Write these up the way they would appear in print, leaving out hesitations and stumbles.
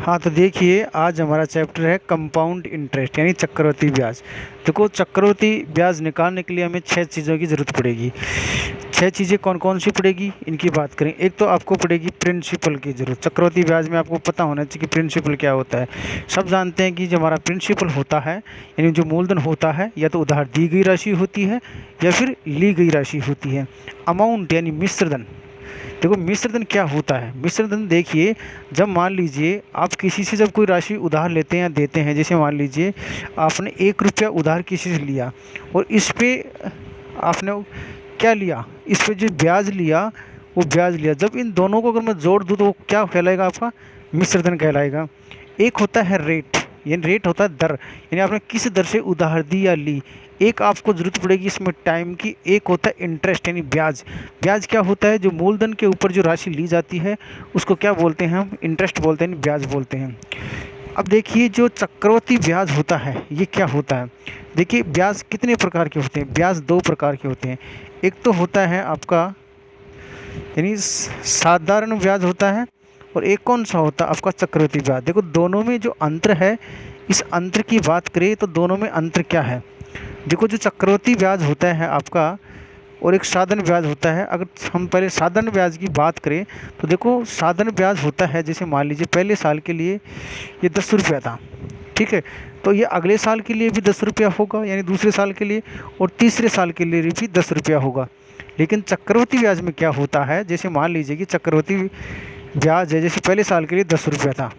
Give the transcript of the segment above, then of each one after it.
हाँ, तो देखिए आज हमारा चैप्टर है कंपाउंड इंटरेस्ट यानी चक्रवृद्धि ब्याज। देखो चक्रवृद्धि ब्याज निकालने के लिए हमें 6 चीज़ों की ज़रूरत पड़ेगी। 6 चीज़ें कौन कौन सी पड़ेगी इनकी बात करें। एक तो आपको पड़ेगी प्रिंसिपल की ज़रूरत। चक्रवृद्धि ब्याज में आपको पता होना चाहिए कि प्रिंसिपल क्या होता है। सब जानते हैं कि जो हमारा प्रिंसिपल होता है यानी जो मूलधन होता है या तो उधार दी गई राशि होती है या फिर ली गई राशि होती है। अमाउंट यानी मिश्रधन। देखो मिश्रधन क्या होता है। मिश्रधन देखिए, जब मान लीजिए आप किसी से जब कोई राशि उधार लेते हैं या देते हैं, जैसे मान लीजिए आपने 1 रुपया उधार किसी से लिया और इस पे आपने क्या लिया, इस पे जो ब्याज लिया वो ब्याज लिया। जब इन दोनों को अगर मैं जोड़ दूँ तो वो क्या कहलाएगा, आपका मिश्रधन कहलाएगा। एक होता है रेट, यानी रेट होता है दर, यानी आपने किस दर से उधार दी या ली। एक आपको ज़रूरत पड़ेगी इसमें टाइम की। एक होता है इंटरेस्ट यानी ब्याज। ब्याज क्या होता है, जो मूलधन के ऊपर जो राशि ली जाती है उसको क्या बोलते हैं हम, इंटरेस्ट बोलते हैं, ब्याज बोलते हैं। अब देखिए जो चक्रवृद्धि ब्याज होता है ये क्या होता है। देखिए ब्याज कितने प्रकार के होते हैं, ब्याज 2 प्रकार के होते हैं। एक तो होता है आपका यानी साधारण ब्याज होता है और एक कौन सा होता है आपका चक्रवृद्धि ब्याज। देखो दोनों में जो अंतर है, इस अंतर की बात करें तो दोनों में अंतर क्या है। देखो जो चक्रवृद्धि ब्याज होता है आपका और एक साधारण ब्याज होता है। अगर हम पहले साधारण ब्याज की बात करें तो देखो साधारण ब्याज होता है, जैसे मान लीजिए पहले साल के लिए ये 10 रुपया था, ठीक है, तो ये अगले साल के लिए भी 10 रुपया होगा यानी दूसरे साल के लिए, और तीसरे साल के लिए भी 10 रुपया होगा। लेकिन चक्रवृद्धि ब्याज में क्या होता है, जैसे मान लीजिए कि चक्रवृद्धि ब्याज है, जैसे पहले साल के लिए 10 रुपया था,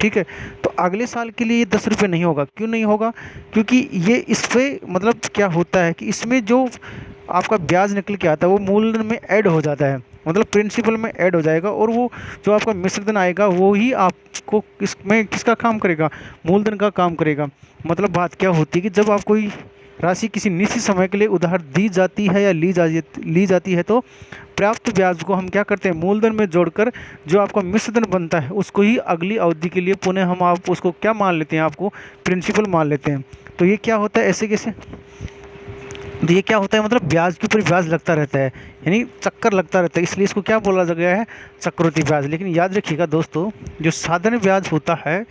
ठीक है, तो अगले साल के लिए ये 10 रुपये नहीं होगा। क्यों नहीं होगा, क्योंकि ये इस पे मतलब क्या होता है कि इसमें जो आपका ब्याज निकल के आता है वो मूलधन में ऐड हो जाता है, मतलब प्रिंसिपल में ऐड हो जाएगा, और वो जो आपका मिश्रधन आएगा वो ही आपको इसमें किसका काम करेगा, मूलधन का काम करेगा। मतलब बात क्या होती है कि जब आप कोई राशि किसी निश्चित समय के लिए उधार दी जाती है या ली जाती है तो प्राप्त ब्याज को हम क्या करते हैं, मूलधन में जोड़कर जो आपका मिश्रधन बनता है उसको ही अगली अवधि के लिए पुनः हम आप उसको क्या मान लेते हैं, आपको प्रिंसिपल मान लेते हैं। तो ये क्या होता है ऐसे कैसे, तो ये क्या होता है, मतलब ब्याज के ऊपर ब्याज लगता रहता है यानी चक्कर लगता रहता है, इसलिए इसको क्या बोला गया है, चक्रवृद्धि ब्याज। लेकिन याद रखिएगा दोस्तों, जो साधारण ब्याज होता है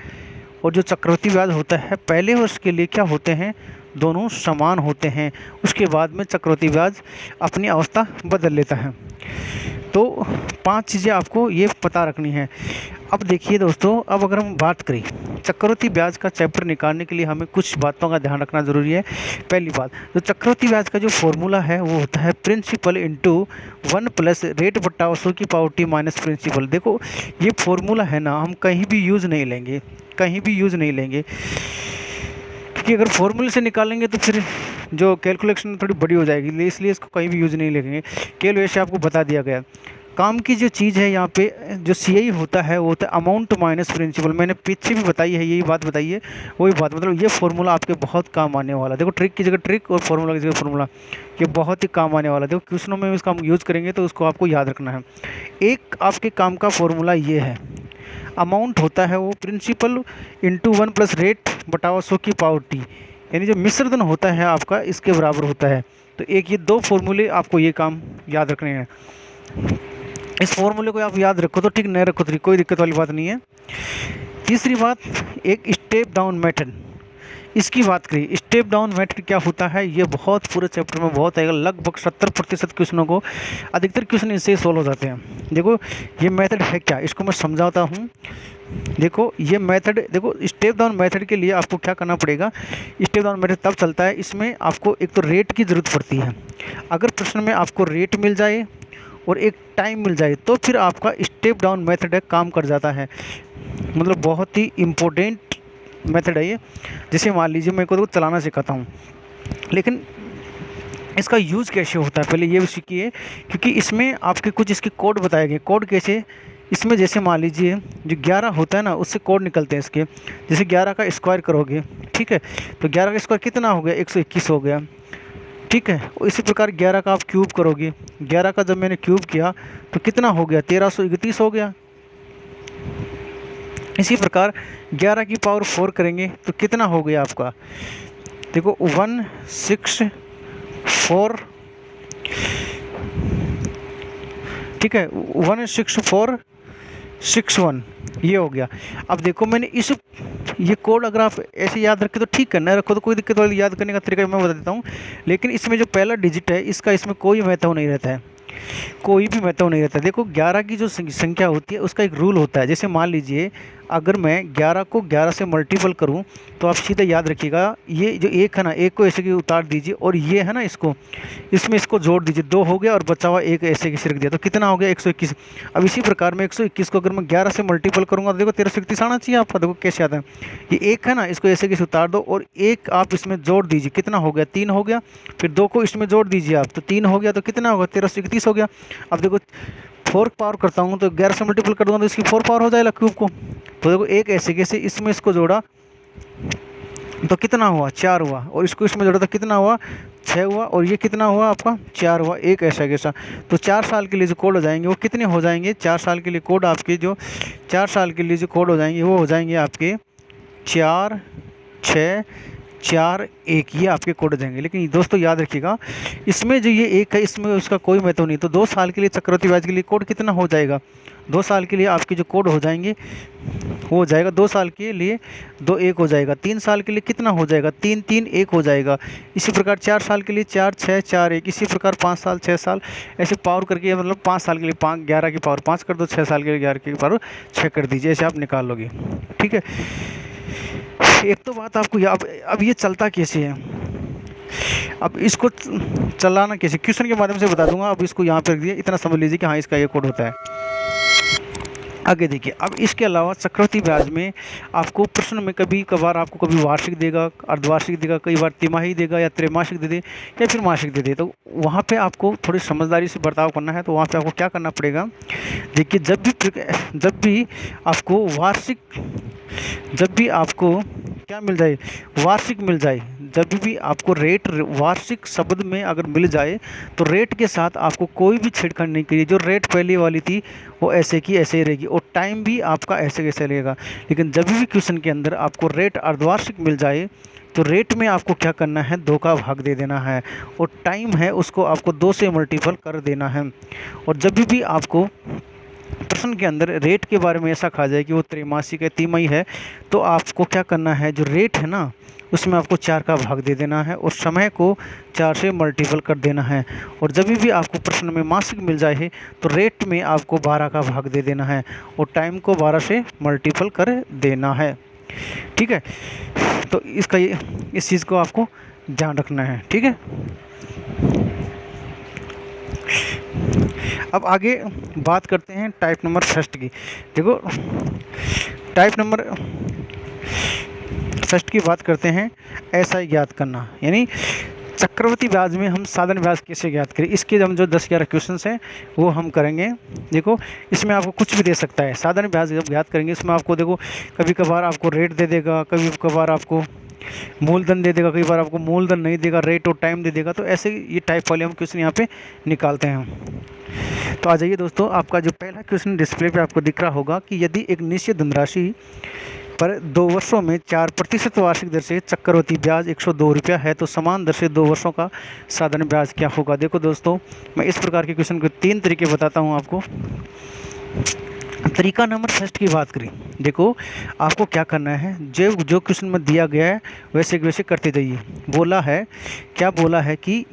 और जो चक्रवृद्धि ब्याज होता है पहले वर्ष के लिए क्या होते हैं, दोनों समान होते हैं। उसके बाद में चक्रवृद्धि ब्याज अपनी अवस्था बदल लेता है। तो 5 चीज़ें आपको ये पता रखनी है। अब देखिए दोस्तों, अब अगर हम बात करें चक्रवृद्धि ब्याज का चैप्टर निकालने के लिए हमें कुछ बातों का ध्यान रखना ज़रूरी है। पहली बात, जो चक्रवृद्धि ब्याज का जो फॉर्मूला है वो होता है प्रिंसिपल इंटू 1 प्लस रेट बट्टा 100 की पावर टी माइनस प्रिंसिपल। देखो ये फॉर्मूला है ना, हम कहीं भी यूज़ नहीं लेंगे, कहीं भी यूज़ नहीं लेंगे, क्योंकि अगर फॉर्मूले से निकालेंगे तो फिर जो कैलकुलेशन थोड़ी बड़ी हो जाएगी, इसलिए इसको कहीं भी यूज़ नहीं लेंगे। केवल वैसे आपको बता दिया गया। काम की जो चीज़ है यहाँ पे जो सीआई होता है वो होता है अमाउंट माइनस प्रिंसिपल। मैंने पीछे भी बताई है, यही बात बताई है, वही बात, मतलब ये फॉर्मूला आपके बहुत काम आने वाला है। देखो ट्रिक की जगह ट्रिक और फॉर्मूला की जगह फॉर्मूला, ये बहुत ही काम आने वाला है। देखो क्वेश्चनों में इसका हम यूज़ करेंगे तो उसको आपको याद रखना है। एक आपके काम का फॉर्मूला ये है, अमाउंट होता है वो प्रिंसिपल इंटू 1 प्लस रेट बटा 100 की पावर टी, यानी जो मिश्रधन होता है आपका इसके बराबर होता है। तो एक ये 2 फॉर्मूले आपको ये काम याद रखने हैं। इस फॉर्मूले को आप याद रखो तो ठीक, नहीं रखो तो कोई दिक्कत वाली बात नहीं है। तीसरी बात, एक स्टेप डाउन मेथड, इसकी बात करिए। स्टेप डाउन मेथड क्या होता है, ये बहुत पूरे चैप्टर में बहुत आएगा, लगभग 70% क्वेश्चनों को, अधिकतर क्वेश्चन इससे सॉल्व हो जाते हैं। देखो ये मेथड है क्या, इसको मैं समझाता हूँ। देखो ये मेथड, देखो स्टेप डाउन मेथड के लिए आपको क्या करना पड़ेगा। स्टेप डाउन मेथड तब चलता है, इसमें आपको एक तो रेट की ज़रूरत पड़ती है। अगर प्रश्न में आपको रेट मिल जाए और एक टाइम मिल जाए तो फिर आपका स्टेप डाउन मेथड है काम कर जाता है। मतलब बहुत ही इम्पोर्टेंट मेथड है ये। जैसे मान लीजिए मैं को चलाना सिखाता हूँ, लेकिन इसका यूज़ कैसे होता है पहले ये भी सीखिए, क्योंकि इसमें आपके कुछ इसके कोड बताए गए। कोड कैसे, इसमें जैसे मान लीजिए जो 11 होता है ना उससे कोड निकलते हैं इसके। जैसे 11 का स्क्वायर करोगे, ठीक है, तो 11 का स्क्वायर कितना हो गया, 121 हो गया, ठीक है। और इसी प्रकार 11 का आप क्यूब करोगे, 11 का जब मैंने क्यूब किया तो कितना हो गया, 1331 हो गया। इसी प्रकार 11 की पावर 4 करेंगे तो कितना हो गया आपका, देखो 164, ठीक है, 164 61 ये हो गया। अब देखो मैंने इस ये कोड अगर आप ऐसे याद रखे तो ठीक करना है, रखो तो कोई दिक्कत वाली याद करने का तरीका मैं बता देता हूँ। लेकिन इसमें जो पहला डिजिट है इसका इसमें कोई महत्व नहीं रहता है, कोई भी महत्व नहीं रहता। देखो 11 की जो संख्या होती है उसका एक रूल होता है। जैसे मान लीजिए अगर मैं 11 को 11 से मल्टीपल करूं तो आप सीधा याद रखिएगा, ये जो एक है ना, एक को ऐसे की उतार दीजिए और ये है ना इसको इसमें इसको जोड़ दीजिए, 2 हो गया और बचा हुआ एक ऐसे की रख दिया तो कितना हो गया 121। अब इसी प्रकार में 121 को अगर मैं 11 से मल्टीपल करूँगा तो देखो 1331 आना चाहिए आपका। देखो कैसे आता है, ये एक है ना, इसको ऐसे किसी उतार दो और एक आप इसमें जोड़ दीजिए, कितना हो गया 3 हो गया। फिर 2 को इसमें जोड़ दीजिए आप, तो 3 हो गया, तो कितना होगा 1331 हो गया। अब देखो 4 पावर करता हूँ तो 11 से मल्टीपल कर दूंगा तो इसकी 4 पावर हो जाएगा क्यूब को। तो देखो एक ऐसे कैसे इसमें इसको जोड़ा तो कितना हुआ 4 हुआ, और इसको इसमें जोड़ा तो कितना हुआ 6 हुआ, और ये कितना हुआ आपका 4 हुआ, एक ऐसा कैसा। तो 4 साल के लिए जो कोड हो जाएंगे वो कितने हो जाएंगे, 4 साल के लिए कोड आपके जो 4 साल के लिए जो कोड हो जाएंगे वो हो जाएंगे आपके 4 6 4 1, ये आपके कोड हो जाएंगे। लेकिन दोस्तों याद रखिएगा इसमें जो ये एक है इसमें उसका कोई महत्व नहीं। तो 2 साल के लिए चक्रवृद्धि ब्याज के लिए कोड कितना हो जाएगा, 2 साल के लिए आपके जो कोड हो जाएंगे हो जाएगा 2 साल के लिए 2 1 हो जाएगा। 3 साल के लिए कितना हो जाएगा 3 3 1 हो जाएगा। इसी प्रकार 4 साल के लिए 4 6 4 1, इसी प्रकार 5 साल 6 साल ऐसे पावर करके, मतलब 5 साल के लिए 5 11 की पावर 5 कर दो, 6 साल के लिए 11 की पावर 6 कर दीजिए, ऐसे आप निकाल लोगे। ठीक है, एक तो बात आपको अब ये चलता कैसे है, अब इसको चलाना कैसे क्वेश्चन के माध्यम से बता दूंगा। अब इसको यहाँ पे रख दिए, इतना समझ लीजिए कि हाँ इसका ये कोड होता है। आगे देखिए, अब इसके अलावा चक्रवृद्धि ब्याज में आपको प्रश्न में कभी कभार आपको कभी वार्षिक देगा, अर्धवार्षिक देगा, कई बार तिमाही देगा या त्रैमासिक दे दे या फिर मासिक दे दे। तो वहाँ पे आपको थोड़ी समझदारी से बर्ताव करना है। तो वहाँ पे आपको क्या करना पड़ेगा, देखिए जब भी आपको वार्षिक, जब भी आपको क्या मिल जाए वार्षिक मिल जाए, जब भी आपको रेट वार्षिक शब्द में अगर मिल जाए तो रेट के साथ आपको कोई भी छेड़छाड़ नहीं करिए। जो रेट पहले वाली थी वो ऐसे की ऐसे ही रहेगी और टाइम भी आपका ऐसे कैसे रहेगा। लेकिन जब भी क्वेश्चन के अंदर आपको रेट अर्धवार्षिक मिल जाए तो रेट में आपको क्या करना है 2 का भाग दे देना है, और टाइम है उसको आपको 2 से मल्टीपल कर देना है। और जब भी आपको प्रश्न के अंदर रेट के बारे में ऐसा कहा जाए कि वो त्रैमासिक है तिमाही है, तो आपको क्या करना है, जो रेट है ना उसमें आपको 4 का भाग दे देना है और समय को 4 से मल्टीपल कर देना है। और जब भी आपको प्रश्न में मासिक मिल जाए तो रेट में आपको 12 का भाग दे देना है और टाइम को 12 से मल्टीपल कर देना है। ठीक है, तो इसका इस चीज़ को आपको ध्यान रखना है। ठीक है, अब आगे बात करते हैं टाइप नंबर फर्स्ट की। देखो टाइप नंबर फर्स्ट की बात करते हैं, ऐसा ज्ञात करना, यानी चक्रवृद्धि ब्याज में हम साधारण ब्याज कैसे ज्ञात करें। इसके हम जो 10-11 क्वेश्चंस हैं वो हम करेंगे। देखो इसमें आपको कुछ भी दे सकता है। साधारण ब्याज जब ज्ञात करेंगे इसमें आपको देखो कभी कभार आपको रेट दे देगा, कभी कभार आपको मूलधन दे देगा, कई बार आपको मूलधन नहीं देगा, रेट और टाइम दे देगा। तो ऐसे ये टाइप वाले हम क्वेश्चन यहाँ पे निकालते हैं। तो आ जाइए दोस्तों, आपका जो पहला क्वेश्चन डिस्प्ले पे आपको दिख रहा होगा कि यदि एक निश्चित धनराशि पर 2 वर्षों में 4% वार्षिक दर से चक्रवृद्धि ब्याज 102 रुपया है तो समान दर से 2 वर्षों का साधारण ब्याज क्या होगा। देखो दोस्तों, मैं इस प्रकार के क्वेश्चन को 3 तरीके बताता हूँ आपको। तरीका नंबर फर्स्ट की बात करें, देखो आपको क्या करना है, जो क्वेश्चन में दिया गया है वैसे वैसे करते जाइए। बोला है क्या, बोला है कि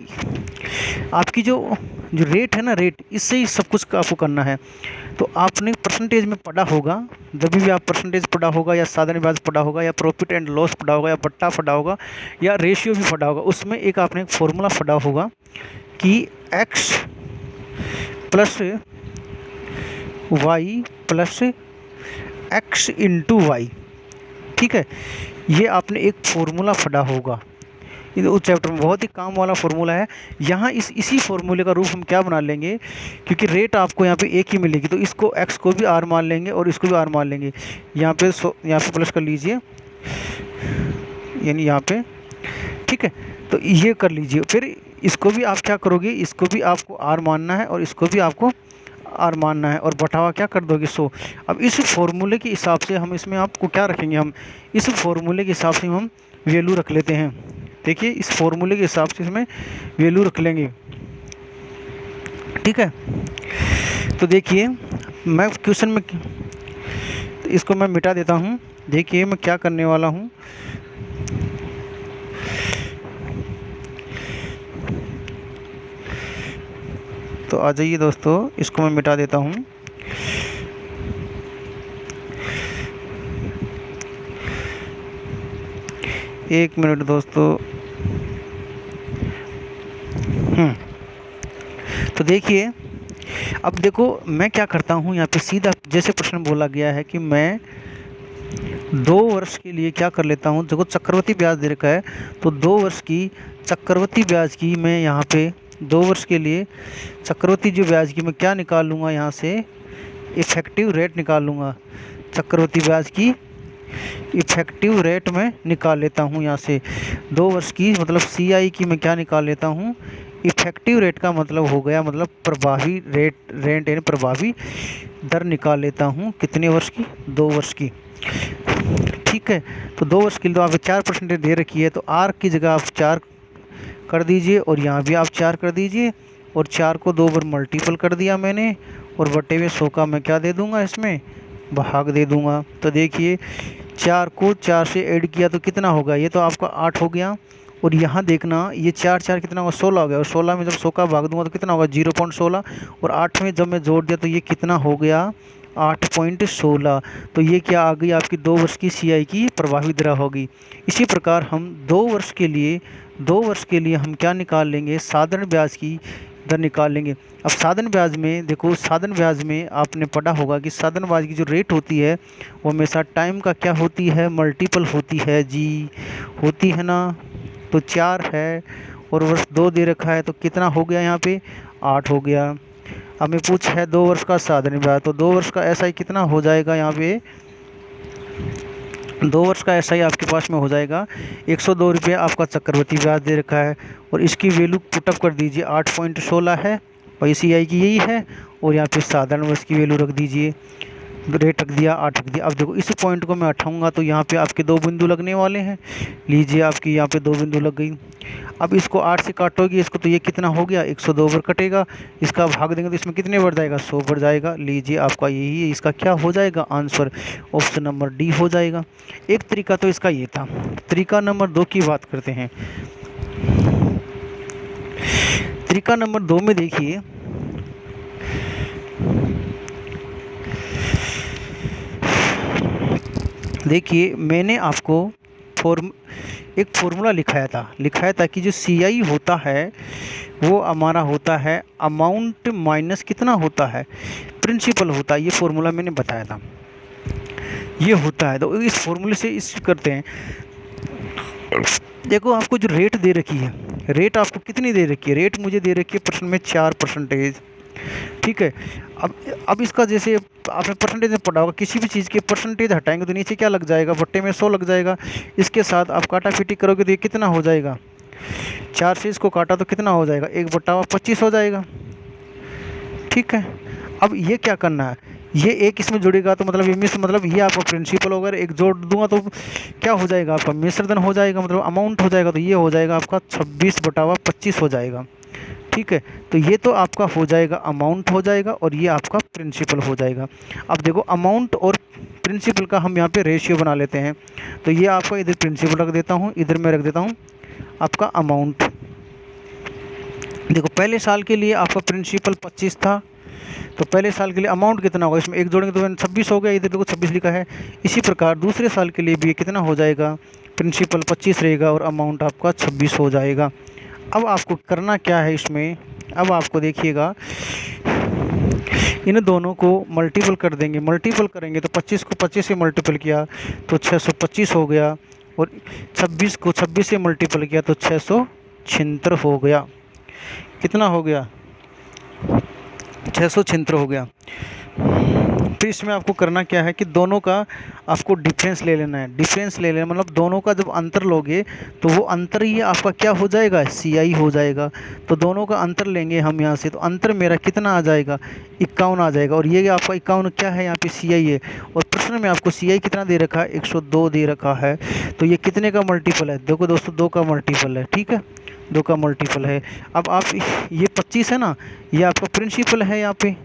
आपकी जो रेट है ना, रेट इससे ही सब कुछ आपको करना है। तो आपने परसेंटेज में पढ़ा होगा, जब भी आप परसेंटेज पढ़ा होगा या साधारण ब्याज पढ़ा होगा या प्रॉफिट एंड लॉस पढ़ा होगा या बट्टा पढ़ा होगा या रेशियो भी पढ़ा होगा, उसमें एक आपने फॉर्मूला पढ़ा होगा कि x plus y plus x into y. ठीक है, ये आपने एक फॉर्मूला पढ़ा होगा उस चैप्टर में, बहुत ही काम वाला फार्मूला है। यहाँ इसी फार्मूले का रूप हम क्या बना लेंगे, क्योंकि रेट आपको यहाँ पे एक ही मिलेगी तो इसको x को भी r मान लेंगे और इसको भी r मान लेंगे। यहाँ पे प्लस कर लीजिए, यानी यहाँ पे, ठीक है, तो ये कर लीजिए। फिर इसको भी आप क्या करोगे, इसको भी आपको r मानना है और इसको भी आपको r मानना है और बटावा क्या कर दोगे 100। अब इस फॉर्मूले के हिसाब से हम इसमें आपको क्या रखेंगे, हम इस फॉर्मूले के हिसाब से हम वैल्यू रख लेते हैं। देखिए इस फॉर्मूले के हिसाब से इसमें वैल्यू रख लेंगे। ठीक है, तो देखिए मैं क्वेश्चन में तो इसको मैं मिटा देता हूँ। देखिए मैं क्या करने वाला हूँ। तो आ जाइए दोस्तों, इसको मैं मिटा देता हूँ। एक मिनट दोस्तों। तो देखिए, अब देखो मैं क्या करता हूँ यहाँ पे, सीधा जैसे प्रश्न बोला गया है कि मैं 2 वर्ष के लिए क्या कर लेता हूँ। देखो चक्रवृद्धि ब्याज दे रखा है, तो 2 वर्ष की चक्रवृद्धि ब्याज की मैं यहाँ पे 2 वर्ष के लिए चक्रवृद्धि जो ब्याज की मैं क्या निकाल लूँगा, यहाँ से इफ़ेक्टिव रेट निकाल लूँगा। चक्रवृद्धि ब्याज की इफ़ेक्टिव रेट में निकाल लेता हूँ यहाँ से। 2 वर्ष की मतलब CI की मैं क्या निकाल लेता हूँ, इफ़ेक्टिव रेट का मतलब हो गया, मतलब प्रभावी रेट यानी प्रभावी दर निकाल लेता हूँ। कितने वर्ष की? 2 वर्ष की। ठीक है, तो 2 वर्ष के लिए तो आप 4% दे रखी है, तो R की जगह आप 4 कर दीजिए और यहाँ भी आप 4 कर दीजिए, और 4 को 2 बार मल्टीपल कर दिया मैंने, और बटे में 100 का मैं क्या दे दूँगा, इसमें भाग दे दूँगा। तो देखिए 4 को 4 से ऐड किया तो कितना होगा, ये तो आपका 8 हो गया। और यहाँ देखना ये 4 4 कितना होगा, 16 हो गया, और 16 में जब 100 का भाग दूंगा तो कितना होगा, 0.16, और 8 में जब मैं जोड़ दिया तो ये कितना हो गया, 8.16। तो ये क्या आ गई आपकी 2 वर्ष की CI की प्रभावी दर होगी। इसी प्रकार हम 2 वर्ष के लिए हम क्या निकाल लेंगे, साधारण ब्याज की दर निकाल लेंगे। अब साधारण ब्याज में देखो, साधारण ब्याज में आपने पढ़ा होगा कि साधारण ब्याज की जो रेट होती है वो हमेशा टाइम का क्या होती है, मल्टीपल होती है जी, होती है ना। तो 4 है और वर्ष 2 दे रखा है, तो कितना हो गया यहाँ पे, 8 हो गया। अब मैं पूछा है 2 वर्ष का साधारण ब्याज, तो 2 वर्ष का SI कितना हो जाएगा, यहाँ पे 2 वर्ष का SI आपके पास में हो जाएगा 102 रुपये। आपका चक्रवृद्धि ब्याज दे रखा है, और इसकी वैल्यू पुटअप कर दीजिए, 8.16 है, और CI की यही है, और यहाँ पे साधारण वर्ष की वैल्यू रख दीजिए, रेट रख दिया, 8 रख दिया। अब देखो इस पॉइंट को मैं हटाऊंगा तो यहाँ पे आपके 2 बिंदु लगने वाले हैं। लीजिए आपकी यहाँ पे 2 बिंदु लग गई। अब इसको 8 से काटोगे इसको, तो ये कितना हो गया, 102 बार कटेगा। इसका भाग देंगे तो इसमें कितने बढ़ जाएगा, 100 बढ़ जाएगा। लीजिए आपका यही है, इसका क्या हो जाएगा आंसर, ऑप्शन नंबर डी हो जाएगा। एक तरीका तो इसका ये था। तरीका नंबर 2 की बात करते हैं। तरीका नंबर 2 में देखिए, मैंने आपको एक फॉर्मूला लिखाया था कि जो CI होता है वो हमारा होता है अमाउंट माइनस कितना होता है, प्रिंसिपल होता है। ये फॉर्मूला मैंने बताया था, ये होता है। तो इस फॉर्मूले से इस करते हैं। देखो आपको जो रेट दे रखी है, रेट आपको कितनी दे रखी है, रेट मुझे दे रखी है परसेंट में 4%। ठीक है, अब इसका जैसे आपने परसेंटेज में पढ़ा होगा, किसी भी चीज़ के परसेंटेज हटाएंगे तो नीचे क्या लग जाएगा, बट्टे में 100 लग जाएगा। इसके साथ आप काटा पीटी करोगे तो ये कितना हो जाएगा, 4 से इसको काटा तो कितना हो जाएगा, 1/25 हो जाएगा। ठीक है, अब ये क्या करना है, ये एक इसमें जुड़ेगा तो मतलब ये मिश्र, मतलब ये आपका प्रिंसिपल होगा, एक जोड़ दूंगा तो क्या हो जाएगा, आपका मिश्रधन हो जाएगा, मतलब अमाउंट हो जाएगा। तो ये हो जाएगा आपका 26/25 हो जाएगा। ठीक है, तो ये तो आपका हो जाएगा अमाउंट हो जाएगा, और ये आपका प्रिंसिपल हो जाएगा। अब देखो अमाउंट और प्रिंसिपल का हम यहाँ पे रेशियो बना लेते हैं। तो ये आपका इधर प्रिंसिपल रख देता हूँ, इधर मैं रख देता हूँ आपका अमाउंट। देखो पहले साल के लिए आपका प्रिंसिपल 25 था, तो पहले साल के लिए अमाउंट कितना होगा, इसमें एक जोड़ेंगे तो 26 हो गया, इधर देखो 26 लिखा है। इसी प्रकार दूसरे साल के लिए भी कितना हो जाएगा, प्रिंसिपल 25 रहेगा और अमाउंट आपका 26 हो जाएगा। अब आपको करना क्या है इसमें, अब आपको देखिएगा इन दोनों को मल्टीपल कर देंगे, मल्टीपल करेंगे तो 25 को 25 से मल्टीपल किया तो 625 हो गया, और 26 को 26 से मल्टीपल किया तो 676 हो गया। कितना हो गया, 676 हो गया। तो इसमें आपको करना क्या है कि दोनों का आपको डिफरेंस ले लेना है। डिफरेंस ले लेना मतलब दोनों का जब अंतर लोगे तो वो अंतर ही आपका क्या हो जाएगा, CI हो जाएगा। तो दोनों का अंतर लेंगे हम यहाँ से, तो अंतर मेरा कितना आ जाएगा, 51 आ जाएगा। और ये आपका 51 क्या है, यहाँ पे CI है, और प्रश्न में आपको CI कितना दे रखा है, 102 दे रखा है। तो ये कितने का मल्टीपल है, देखो दोस्तों 2 का मल्टीपल है। ठीक है, 2 का मल्टीपल है। अब आप ये 25 है ना, ये आपका प्रिंसिपल है यहाँ पे,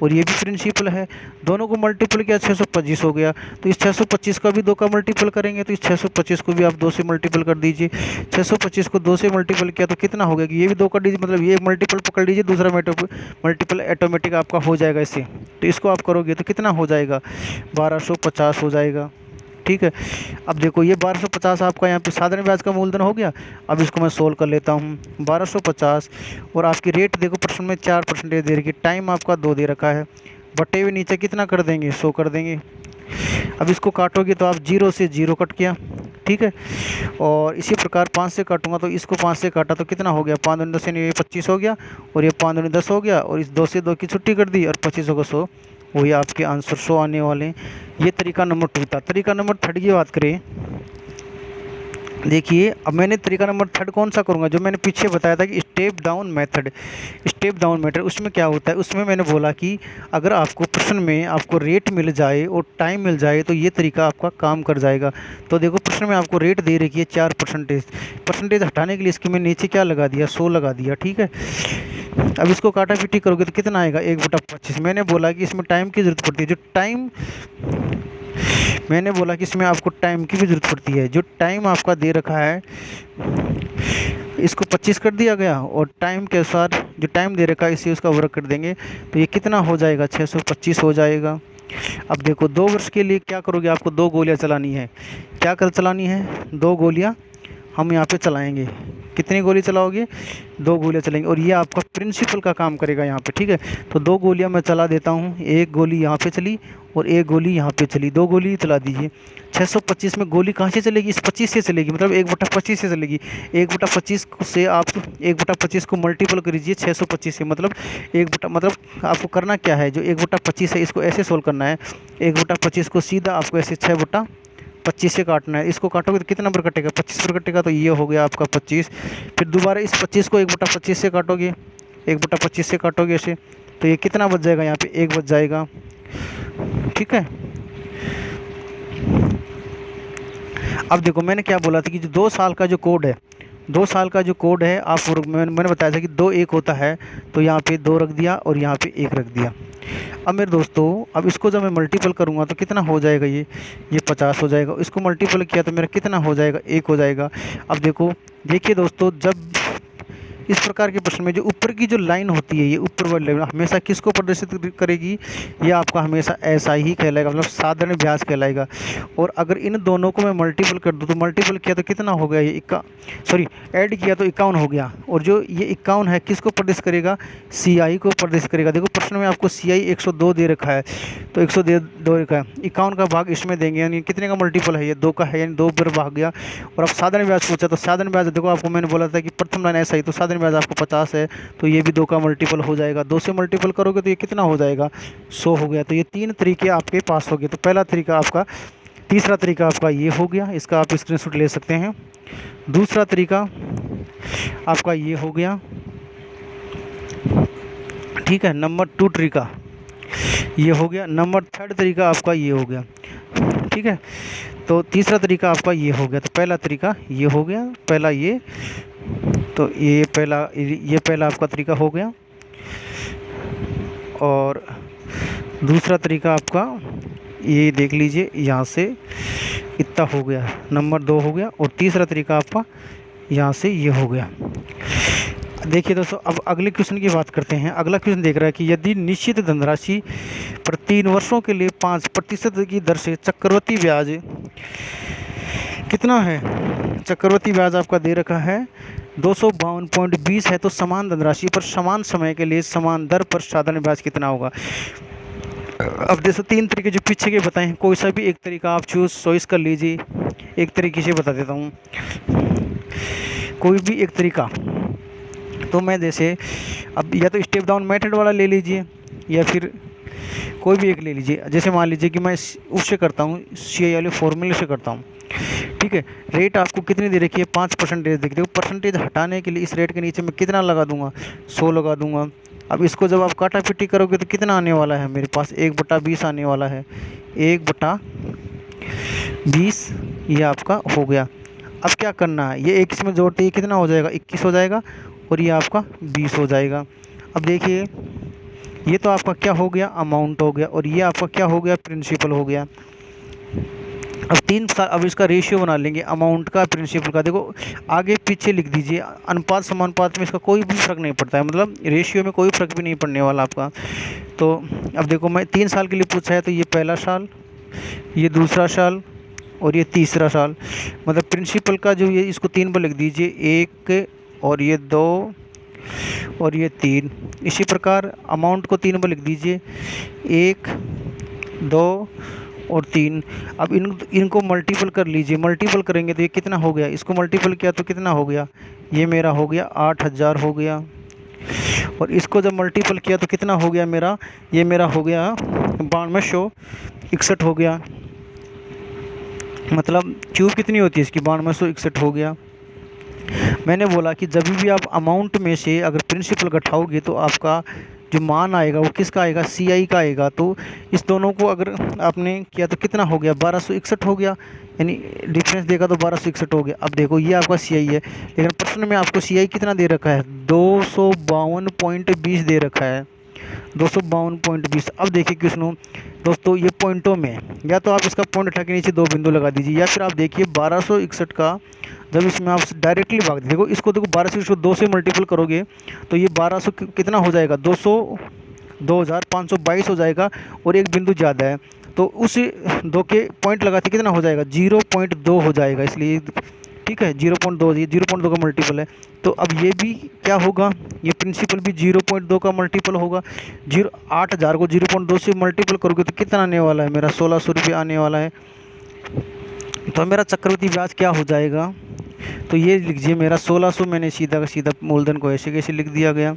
और ये भी प्रिंसिपल है। दोनों को मल्टीपल किया 625 हो गया। तो इस 625 का भी 2 का मल्टीपल करेंगे तो इस 625 को भी आप 2 से मल्टीपल कर दीजिए। 625 को 2 से मल्टीपल किया तो कितना हो गया कि ये भी 2 कर दीजिए, मतलब ये मल्टीपल पकड़ लीजिए, दूसरा मल्टीपल ऑटोमेटिक आपका हो जाएगा इससे। तो इसको आप करोगे तो कितना हो जाएगा, 1250 हो जाएगा। ठीक है, अब देखो ये 1250 आपका यहाँ पे साधारण ब्याज का मूलधन हो गया। अब इसको मैं सोल्व कर लेता हूँ, 1250 और आपकी रेट देखो प्रश्न में 4% दे रखी है, टाइम आपका 2 दे रखा है, बटे हुए नीचे कितना कर देंगे, 100 कर देंगे। अब इसको काटोगे तो आप 0 से 0 कट गया। ठीक है, और इसी प्रकार 5 से काटूंगा तो इसको 5 से काटा तो कितना हो गया, 5 दूनी 10 यानी ये 25 हो गया, और ये 5 दूनी 10 हो गया, और इस 2 से 2 की छुट्टी कर दी और 25 को 100, वही आपके आंसर 100 आने वाले हैं। ये तरीका नंबर 2 था। तरीका नंबर 3 की बात करें, देखिए अब मैंने तरीका नंबर 3 कौन सा करूँगा, जो मैंने पीछे बताया था कि step down method. Step down method उसमें क्या होता है, उसमें मैंने बोला कि अगर आपको प्रश्न में आपको रेट मिल जाए और टाइम मिल जाए तो ये तरीका आपका काम कर जाएगा। तो देखो प्रश्न में आपको रेट दे रखी है 4%, परसेंटेज हटाने के लिए इसके में नीचे क्या लगा दिया, 100 लगा दिया। ठीक है, अब इसको काटा पीटी करोगे तो कितना आएगा, 1/25। मैंने बोला कि इसमें टाइम की ज़रूरत पड़ती है, जो टाइम मैंने बोला कि इसमें आपको टाइम की भी ज़रूरत पड़ती है। जो टाइम आपका दे रखा है इसको 25 कर दिया गया, और टाइम के अनुसार जो टाइम दे रखा है इसी उसका वर्ग कर देंगे तो ये कितना हो जाएगा, 625 हो जाएगा। अब देखो 2 वर्ष के लिए क्या करोगे, आपको 2 गोलियां चलानी है। क्या कर चलानी है, 2 गोलियां हम यहाँ पे चलाएंगे। कितनी गोली चलाओगे, 2 गोलियां चलेंगे, और ये आपका प्रिंसिपल का काम करेगा यहाँ पे। ठीक है, तो 2 गोलियां मैं चला देता हूँ, एक गोली यहाँ पे चली और एक गोली यहाँ पे चली, 2 गोली चला दीजिए। 625 में गोली कहाँ से चलेगी, इस 25 से चलेगी, मतलब 1/25 से चलेगी। 1/25 से आप 1/25 को मल्टीपल करीजिए 625 से, मतलब मतलब आपको करना क्या है, जो 1/25 है इसको ऐसे सोल्व करना है। 1/25 को सीधा आपको ऐसे 6/25 से काटना है। इसको काटोगे तो कितना नंबर कटेगा, 25 पर कटेगा, तो ये हो गया आपका 25। फिर दोबारा इस 25 को 1/25 से काटोगे, 1/25 से काटोगे ऐसे, तो ये कितना बच जाएगा, यहाँ पे 1 बच जाएगा। ठीक है, अब देखो मैंने क्या बोला था कि जो 2 साल का जो कोड है, 2 साल का जो कोड है आप मैंने बताया था कि 2 1 होता है, तो यहाँ पे 2 रख दिया और यहाँ पे 1 रख दिया। अब मेरे दोस्तों अब इसको जब मैं मल्टीपल करूँगा तो कितना हो जाएगा, ये 50 हो जाएगा। इसको मल्टीपल किया तो मेरा कितना हो जाएगा, 1 हो जाएगा। अब देखिए दोस्तों, जब इस प्रकार के प्रश्न में जो ऊपर की जो लाइन होती है, ये ऊपर वाली लाइन हमेशा किसको प्रदर्शित करेगी, ये आपका हमेशा ऐसा ही कहलाएगा, मतलब साधारण ब्याज कहलाएगा। और अगर इन दोनों को मैं मल्टीपल कर दूँ तो मल्टीपल किया तो कितना हो गया, ये ऐड किया तो 51 हो गया। और जो ये 51 है किसको प्रदर्शित करेगा, CI को प्रदर्शित करेगा। देखो प्रश्न में आपको CI 102 दे रखा है, तो 102 रखा है, 51 का भाग इसमें देंगे, यानी कितने का मल्टीपल है, ये 2 का है, यानी 2 पर भाग गया। और अब साधारण ब्याज पूछा तो साधारण ब्याज देखो आपको मैंने बोला था कि प्रथम लाइन ऐसा ही, तो साधारण ब्याज आपको 50 है, तो ये भी 2 का मल्टीपल हो जाएगा। 2 से मल्टीपल करोगे तो ये कितना हो जाएगा, 100 हो गया। तो ये 3 तरीके आपके पास हो गए। तो पहला तरीका आपका, तीसरा तरीका आपका ये हो गया, इसका आप स्क्रीनशॉट ले सकते हैं। दूसरा तरीका आपका ये हो गया। ठीक है, नंबर 2 तरीका ये हो गया। नंबर 3 तरीका आपका ये हो गया। ठीक है, तो तीसरा तरीका आपका ये हो गया। तो पहला तरीका ये हो गया, पहला ये, तो ये पहला आपका तरीका हो गया। और दूसरा तरीका आपका ये देख लीजिए, यहाँ से इतना हो गया, नंबर 2 हो गया। और तीसरा तरीका आपका यहाँ से ये हो गया। देखिए दोस्तों, अब अगले क्वेश्चन की बात करते हैं। अगला क्वेश्चन देख रहा है कि यदि निश्चित धनराशि पर 3 वर्षों के लिए 5% की दर से चक्रवृद्धि ब्याज कितना है, चक्रवृद्धि ब्याज आपका दे रखा है 252.20 है, तो समान धनराशि पर समान समय के लिए समान दर पर साधारण ब्याज कितना होगा। अब देखो 3 तरीके जो पीछे के बताए हैं, कोई सा भी एक तरीका आप चॉइस कर लीजिए। एक तरीके से बता देता हूँ, कोई भी एक तरीका, तो मैं जैसे अब या तो स्टेप डाउन मेथड वाला ले लीजिए या फिर कोई भी एक ले लीजिए। जैसे मान लीजिए कि मैं उससे करता हूँ, CI वाले फॉर्मूले से करता हूँ। ठीक है, रेट आपको कितनी दे रखी है, 5% दे रखी है। परसेंटेज हटाने के लिए इस रेट के नीचे मैं कितना लगा दूंगा, 100 लगा दूंगा। अब इसको जब आप काटा पीटी करोगे तो कितना आने वाला है, मेरे पास 1/20 आने वाला है, 1/20 ये आपका हो गया। अब क्या करना है, ये एक इसमें जोड़ते ही कितना हो जाएगा, 21 हो जाएगा, और ये आपका 20 हो जाएगा। अब देखिए ये तो आपका क्या हो गया, अमाउंट हो गया, और ये आपका क्या हो गया, प्रिंसिपल हो गया। अब 3 साल, अब इसका रेशियो बना लेंगे अमाउंट का प्रिंसिपल का। देखो आगे पीछे लिख दीजिए, अनुपात समानुपात में इसका कोई भी फर्क नहीं पड़ता है, मतलब रेशियो में कोई फर्क भी नहीं पड़ने वाला आपका। तो अब देखो मैं 3 साल के लिए पूछा है, तो ये पहला साल, ये दूसरा साल, और ये तीसरा साल। मतलब प्रिंसिपल का जो ये, इसको 3 बार लिख दीजिए, 1 और ये 2 और ये 3। इसी प्रकार अमाउंट को 3 बार लिख दीजिए, 1 2 और 3। अब इनको मल्टीपल कर लीजिए, मल्टीपल करेंगे तो ये कितना हो गया, इसको मल्टीपल किया तो कितना हो गया, ये मेरा हो गया 8000 हो गया। और इसको जब मल्टीपल किया तो कितना हो गया मेरा, ये मेरा हो गया 9261 हो गया। मतलब क्यूब कितनी होती है इसकी, 9261 हो गया। मैंने बोला कि जब भी आप अमाउंट में से अगर प्रिंसिपल घटाओगे तो आपका जो मान आएगा वो किसका आएगा, CI का आएगा। तो इस दोनों को अगर आपने किया तो कितना हो गया, 1261 हो गया, यानी डिफरेंस देखा तो 1261 हो गया। अब देखो ये आपका CI है, लेकिन प्रश्न में आपको CI कितना दे रखा है, 252.20 दे रखा है, 252.20। अब देखिए क्वेश्चन दोस्तों, ये पॉइंटों में, या तो आप इसका पॉइंट उठा के नीचे 2 बिंदु लगा दीजिए, या फिर आप देखिए 1261 का जब इसमें आप डायरेक्टली भाग देखो, इसको देखो 1261 को 2 से मल्टीपल करोगे तो ये 1200 कितना हो जाएगा, 2522 हो जाएगा, और एक बिंदु ज़्यादा है तो उस 2 के पॉइंट लगाते कितना हो जाएगा, 0.2 हो जाएगा, इसलिए ठीक है 0.2, ये 0.2 का मल्टीपल है। तो अब ये भी क्या होगा, ये प्रिंसिपल भी 0.2 का मल्टीपल होगा। 8000 को 0.2 से मल्टीपल करोगे तो कितना आने वाला है, मेरा 1600 रुपये आने वाला है। तो मेरा चक्रवृद्धि ब्याज क्या हो जाएगा, तो ये लीजिए मेरा 1600, मैंने सीधा का सीधा मूलधन को ऐसे कैसे लिख दिया गया।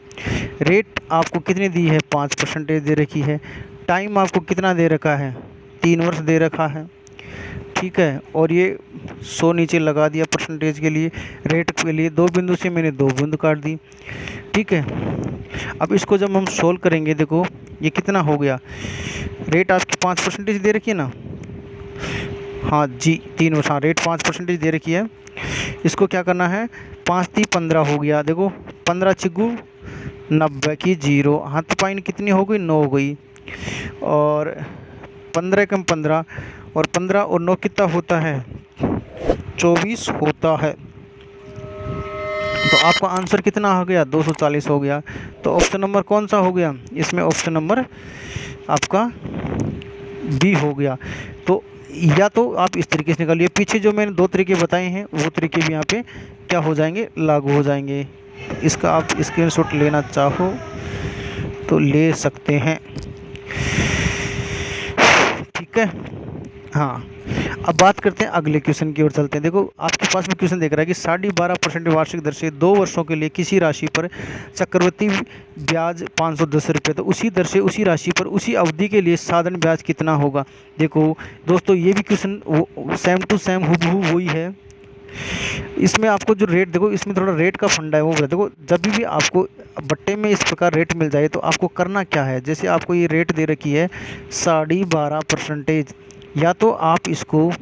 रेट आपको कितनी दी है, 5% दे रखी है। टाइम आपको कितना दे रखा है, 3 वर्ष दे रखा है, ठीक है। और ये 100 नीचे लगा दिया परसेंटेज के लिए। रेट के लिए 2 बिंदु से मैंने 2 बिंदु काट दी, ठीक है। अब इसको जब हम सोल्व करेंगे, देखो ये कितना हो गया, रेट आपकी 5% दे रखी है ना, हाँ जी 3 वर्ष, हाँ रेट 5% दे रखी है। इसको क्या करना है, 5 × 3 = 15 हो गया। देखो 15 × 90 की 0, हाथ पाइन कितनी हो गई, 9 हो गई। और 15 × 15, और 15 और 9 कितना होता है, 24 होता है। तो आपका आंसर कितना आ गया, 240 हो गया। तो ऑप्शन नंबर कौन सा हो गया, इसमें ऑप्शन नंबर आपका बी हो गया। तो या तो आप इस तरीके से निकालिए, पीछे जो मैंने 2 तरीके बताए हैं वो तरीके भी यहाँ पे क्या हो जाएंगे, लागू हो जाएंगे। इसका आप स्क्रीनशॉट लेना चाहो तो ले सकते हैं, ठीक है। हाँ, अब बात करते हैं अगले क्वेश्चन की ओर चलते हैं। देखो आपके पास में क्वेश्चन देख रहा है कि 12.5% वार्षिक दर से 2 वर्षों के लिए किसी राशि पर चक्रवृद्धि ब्याज 510 रुपये, तो उसी दर से उसी राशि पर उसी अवधि के लिए साधारण ब्याज कितना होगा। देखो दोस्तों ये भी क्वेश्चन सेम टू सेम हूबहू वही है। इसमें आपको जो रेट, देखो इसमें थोड़ा रेट का फंडा है वो बता। देखो जब भी आपको बट्टे में इस प्रकार रेट मिल जाए तो आपको करना क्या है, जैसे आपको ये रेट दे रखी है 12.5%, या तो आप इसको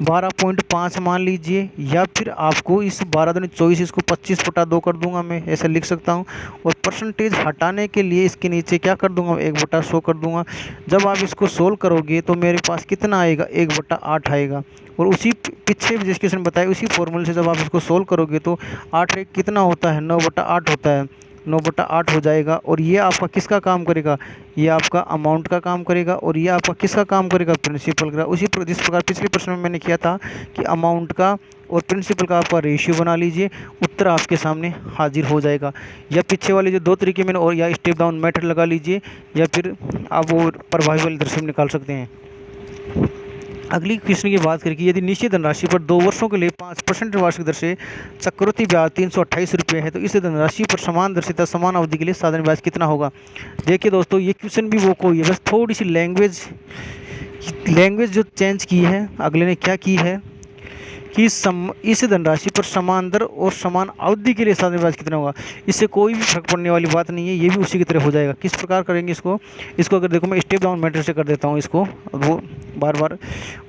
12.5 मान लीजिए, या फिर आपको इस 12 दूनी 24, इसको 25/2 कर दूंगा, मैं ऐसा लिख सकता हूँ। और परसेंटेज हटाने के लिए इसके नीचे क्या कर दूंगा, 1/100 कर दूंगा। जब आप इसको सोल्व करोगे तो मेरे पास कितना आएगा, 1/8 आएगा। और उसी पीछे जिस क्वेश्चन बताया उसी फॉर्मूले से जब आप इसको सोल्व करोगे तो 8 कितना होता है, 9/8 होता है, 9/8 हो जाएगा। और ये आपका किसका काम करेगा, ये आपका अमाउंट का काम करेगा, और ये आपका किसका काम करेगा, प्रिंसिपल का। उसी जिस प्रकार पिछले प्रश्न में मैंने किया था कि अमाउंट का और प्रिंसिपल का आपका रेशियो बना लीजिए, उत्तर आपके सामने हाजिर हो जाएगा। या पीछे वाले जो 2 तरीके मैंने, और या स्टेप डाउन मेथड लगा लीजिए, या फिर आप वो प्रभावी वाले दृश्य में निकाल सकते हैं। अगली क्वेश्चन की बात करें कि यदि निश्चित धनराशि पर 2 वर्षों के लिए 5% वार्षिक दर से चक्रवृद्धि ब्याज 328 रुपये है, तो इस धनराशि पर समान दर से तथा समान अवधि के लिए साधारण ब्याज कितना होगा। देखिए दोस्तों ये क्वेश्चन भी वो कोई है, बस थोड़ी सी लैंग्वेज जो चेंज की है, अगले ने क्या की है कि इस धनराशि पर समान दर और समान अवधि के लिए साधारण ब्याज कितना होगा। इससे कोई भी फर्क पड़ने वाली बात नहीं है, ये भी उसी की तरह हो जाएगा। किस प्रकार करेंगे इसको अगर देखो मैं स्टेप डाउन मेथड से कर देता हूँ इसको, वो बार बार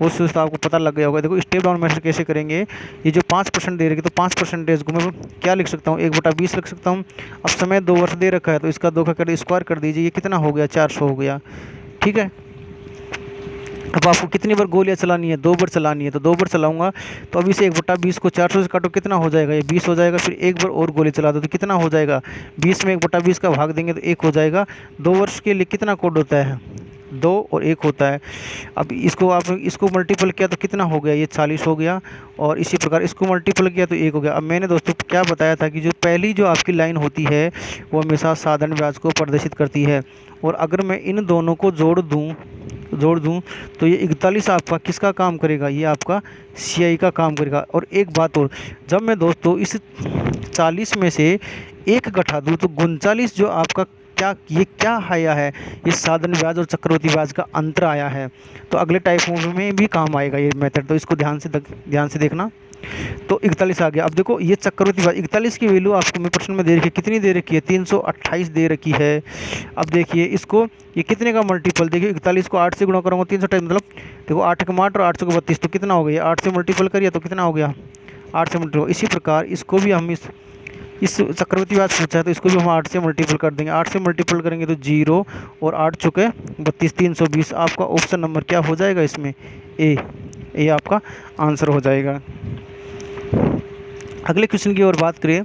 वो सूत्र आपको पता लग गया होगा। देखो स्टेप डाउन मेथड कैसे करेंगे, ये जो 5% दे रखी तो 5% को मैं क्या लिख सकता हूँ, 1/20 लिख सकता हूँ। अब समय 2 वर्ष दे रखा है तो इसका 2 का कर स्क्वायर कर दीजिए, ये कितना हो गया 400 हो गया। ठीक है, अब आपको कितनी बार गोलियां चलानी है, 2 बार चलानी है, तो 2 बार चलाऊंगा तो अभी से 1/20 को 400 से काटो कितना हो जाएगा, ये 20 हो जाएगा। फिर एक बार और गोली चला दो तो कितना हो जाएगा, 20 में 1/20 का भाग देंगे तो 1 हो जाएगा। 2 वर्ष के लिए कितना कोड होता है, 2 और 1 होता है। अब इसको आप इसको मल्टीपल किया तो कितना हो गया, ये 40 हो गया। और इसी प्रकार इसको मल्टीपल किया तो 1 हो गया। अब मैंने दोस्तों क्या बताया था कि जो पहली जो आपकी लाइन होती है वो हमेशा साधारण ब्याज को प्रदर्शित करती है। और अगर मैं इन दोनों को जोड़ दूं तो ये 41 आपका किसका काम करेगा, ये आपका CI का काम करेगा। और एक बात और, जब मैं दोस्तों इस 40 में से 1 घटा दूं तो 39 जो आपका क्या आया है, ये साधारण ब्याज और चक्रवृद्धि ब्याज का अंतर आया है। तो अगले टाइप में भी काम आएगा ये मेथड, तो इसको ध्यान से देखना। तो 41 आ गया। अब देखो ये चक्रवृद्धि ब्याज 41 की वैल्यू आपको मैं प्रश्न में दे रखी है, कितनी दे रखी है, 328 दे रखी है। अब देखिए इसको, ये कितने का मल्टीपल, देखिए 41 को 8 से गुणा करूँगा 328, मतलब देखो 8 का 8 और 8 को 32 तो कितना हो गया, 8 से मल्टीपल करिए तो कितना हो गया, 8 से मल्टीपल। इसी प्रकार इसको भी हम इस चक्रवृद्धि ब्याज पूछा है तो इसको भी हम 8 से मल्टीपल कर देंगे। 8 से मल्टीपल करेंगे तो 0 और 8 चुके 32, 320। आपका ऑप्शन नंबर क्या हो जाएगा इसमें, ए आपका आंसर हो जाएगा। अगले क्वेश्चन की ओर बात करें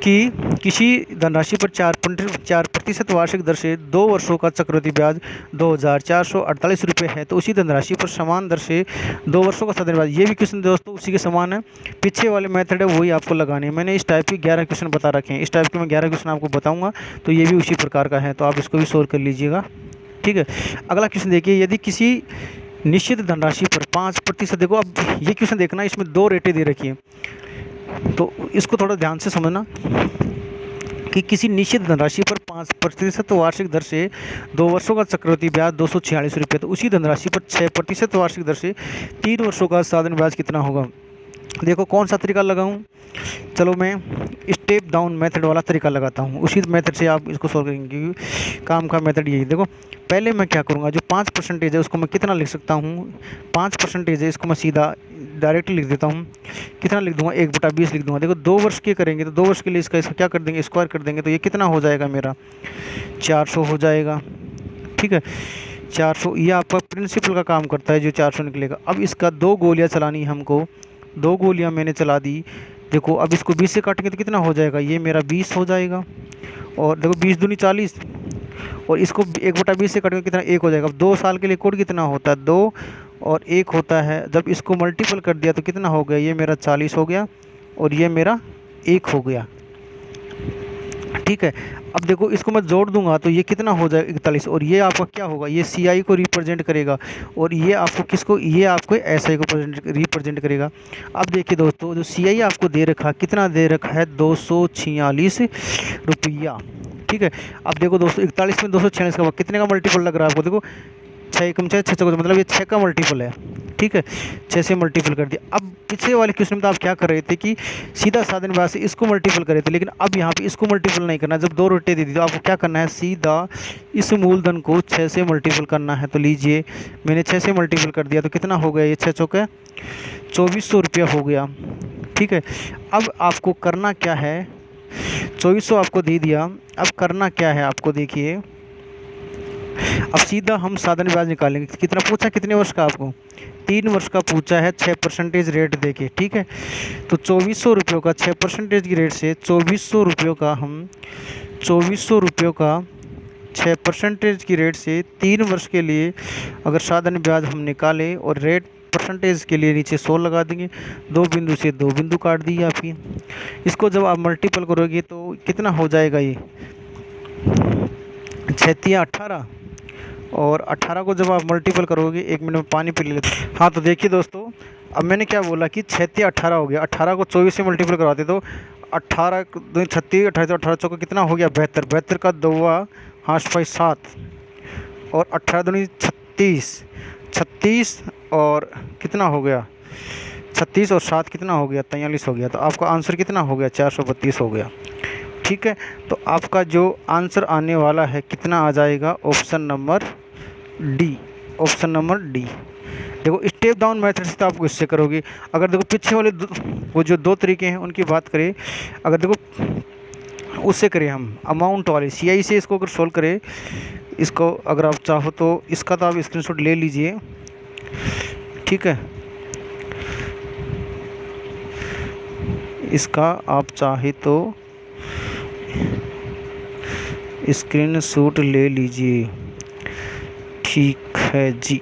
कि किसी धनराशि पर 4% वार्षिक दर से 2 वर्षों का चक्रवृद्धि ब्याज 2448 रुपये है, तो उसी धनराशि पर समान दर से 2 वर्षों का साधारण ब्याज, ये भी क्वेश्चन दोस्तों उसी के समान है, पीछे वाले मेथड है वही आपको लगाने हैं। मैंने इस टाइप के 11 क्वेश्चन बता रखे हैं, इस टाइप के मैं 11 क्वेश्चन आपको बताऊँगा, तो ये भी उसी प्रकार का है, तो आप इसको भी सोल्व कर लीजिएगा। ठीक है, अगला क्वेश्चन देखिए, यदि किसी निश्चित धनराशि पर 5%, देखो अब ये क्वेश्चन देखना, इसमें 2 रेटें दे रखी हैं, तो इसको थोड़ा ध्यान से समझना कि किसी निश्चित धनराशि पर 5% वार्षिक दर से 2 वर्षों का चक्रवृद्धि ब्याज 246 रुपये, तो उसी धनराशि पर 6% वार्षिक दर से 3 वर्षों का साधारण ब्याज कितना होगा। देखो कौन सा तरीका लगाऊं, चलो मैं स्टेप डाउन मेथड वाला तरीका लगाता हूं, उसी मेथड से आप इसको सॉल्व करेंगे, क्योंकि काम का मेथड यही। देखो पहले मैं क्या करूंगा, जो 5% है उसको मैं कितना लिख सकता हूं, 5% है इसको मैं सीधा डायरेक्टली लिख देता हूं, कितना लिख दूंगा, 1/20 लिख दूंगा। देखो 2 वर्ष के करेंगे तो 2 वर्ष के लिए इसका क्या कर देंगे, स्क्वायर कर देंगे, तो ये कितना हो जाएगा मेरा 400 हो जाएगा। ठीक है, 400 ये आपका प्रिंसिपल का काम करता है, जो 400 निकलेगा। अब इसका 2 गोलियाँ चलानी है हमको, 2 गोलियां मैंने चला दी। देखो अब इसको 20 से काटेंगे तो कितना हो जाएगा, ये मेरा 20 हो जाएगा। और देखो 20 दूनी 40, और इसको 1/20 से काटेंगे कितना, 1 हो जाएगा। अब 2 साल के लिए कोड कितना होता है, 2 और 1 होता है। जब इसको मल्टीपल कर दिया तो कितना हो गया, ये मेरा 40 हो गया और ये मेरा 1 हो गया। ठीक है, अब देखो इसको मैं जोड़ दूंगा तो ये कितना हो जाएगा 41, और ये आपका क्या होगा, ये CI को रिप्रेजेंट करेगा, और ये आपको किसको, ये आपको SI को रिप्रेजेंट करेगा। अब देखिए दोस्तों, जो CI आपको दे रखा, कितना दे रखा है, 246 रुपया। ठीक है, अब देखो दोस्तों 41 में 246 का कितने का मल्टीपल लग रहा है आपको, देखो 6 कम 6 6, मतलब ये 6 का मल्टीपल है। ठीक है, 6 से मल्टीपल कर दिया। अब पिछले वाले क्वेश्चन में तो आप क्या कर रहे थे कि सीधा साधारण ब्याज से इसको मल्टीपल कर रहे थे, लेकिन अब यहाँ पे इसको मल्टीपल नहीं करना। जब 2 रेटें दे दी तो आपको क्या करना है, सीधा इस मूलधन को 6 से मल्टीपल करना है। तो लीजिए मैंने 6 से मल्टीपल कर दिया तो कितना हो गया, ये 6 चौके 2400 रुपया हो गया। ठीक है, अब आपको करना क्या है, 2400 आपको दे दिया, अब करना क्या है आपको, देखिए अब सीधा हम साधारण ब्याज निकालेंगे। कितना पूछा, कितने वर्ष का आपको, 3 वर्ष का पूछा है, 6% रेट देके। ठीक है, तो 2400 रुपयों का 6% की रेट से 2400 रुपयों का हम 2400 रुपयों का 6% की रेट से 3 वर्ष के लिए अगर साधारण ब्याज हम निकालें और रेट परसेंटेज के लिए नीचे 100 लगा देंगे, 2 बिंदु से 2 बिंदु काट दिए आपकी। इसको जब आप मल्टीपल करोगे तो कितना हो जाएगा, ये 6 18, और 18 को जब आप मल्टीपल करोगे, 1 मिनट में पानी पी लेते। हाँ तो देखिए दोस्तों, अब मैंने क्या बोला कि 6 18 हो गया, 18 को 24 से मल्टीपल करवाते तो 18 36 18 18 चौका कितना हो गया 72, 72 का 2 हाथ 7, और 18 दूनी 36 36, और कितना हो गया 36 और 7 कितना हो गया, 43 हो गया। तो आपका आंसर कितना हो गया, 432 हो गया। ठीक है, तो आपका जो आंसर आने वाला है कितना आ जाएगा, option number D, option number D. देखो स्टेप डाउन मेथड से तो आप इससे करोगे। अगर देखो पीछे वाले वो जो दो तरीके हैं उनकी बात करें, अगर देखो उससे करें हम अमाउंट वाले CI से इसको अगर सोल्व करें, इसको अगर आप चाहो तो इसका तो आप स्क्रीनशॉट ले लीजिए। ठीक है, इसका आप चाहे तो स्क्रीनशॉट ले लीजिए। ठीक है जी।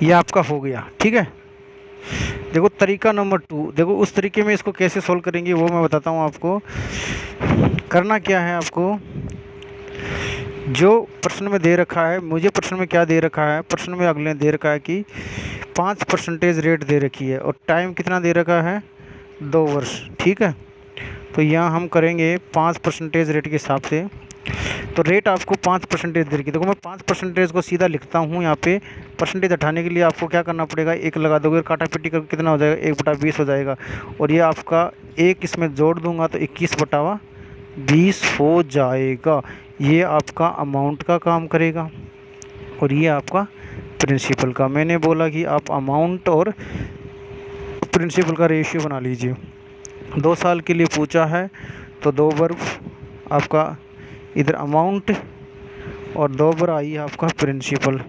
ये आपका हो गया। ठीक है, देखो तरीका नंबर 2, देखो उस तरीके में इसको कैसे सोल्व करेंगे वो मैं बताता हूँ आपको। करना क्या है, आपको जो प्रश्न में दे रखा है, मुझे प्रश्न में क्या दे रखा है, प्रश्न में अगले दे रखा है कि 5% रेट दे रखी है और टाइम कितना दे रखा है, 2 वर्ष। ठीक है, तो यहाँ हम करेंगे 5% रेट के हिसाब से। तो रेट आपको 5% दे रखी है। देखो मैं 5% को सीधा लिखता हूँ यहाँ पे। परसेंटेज हटाने के लिए आपको क्या करना पड़ेगा, एक लगा दोगे और काटा पिटी करके कितना हो जाएगा, 1/20 हो जाएगा। और ये आपका एक इसमें जोड़ दूंगा तो 21/20 हो जाएगा। ये आपका अमाउंट का काम करेगा और ये आपका प्रिंसिपल का। मैंने बोला कि आप अमाउंट और प्रिंसिपल का रेशियो बना लीजिए। 2 साल के लिए पूछा है तो 2 बार आपका इधर अमाउंट और 2 बार आई आपका प्रिंसिपल।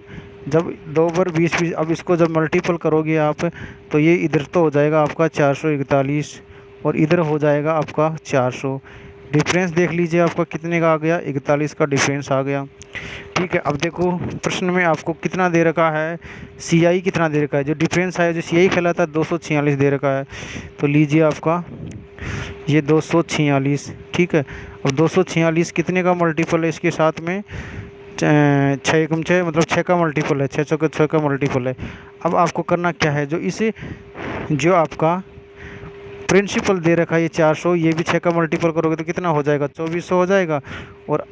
जब 2 बार 20, अब इसको जब मल्टीपल करोगे आप तो ये इधर तो हो जाएगा आपका 441 और इधर हो जाएगा आपका 400। डिफरेंस देख लीजिए आपका कितने का आ गया, 41 का डिफरेंस आ गया। ठीक है, अब देखो प्रश्न में आपको कितना दे रखा है, CI कितना दे रखा है, जो डिफरेंस है जो CI कहलाता है 246 दे रखा है। तो लीजिए आपका ये 246। ठीक है, अब 246 कितने का मल्टीपल है, इसके साथ में 6×6 मतलब 6 का मल्टीपल है, 6×6 का मल्टीपल है। अब आपको करना क्या है, जो इसे जो आपका प्रिंसिपल दे रखा है ये 400, ये भी 6 का मल्टीपल करोगे तो कितना हो जाएगा, 2400 हो जाएगा। और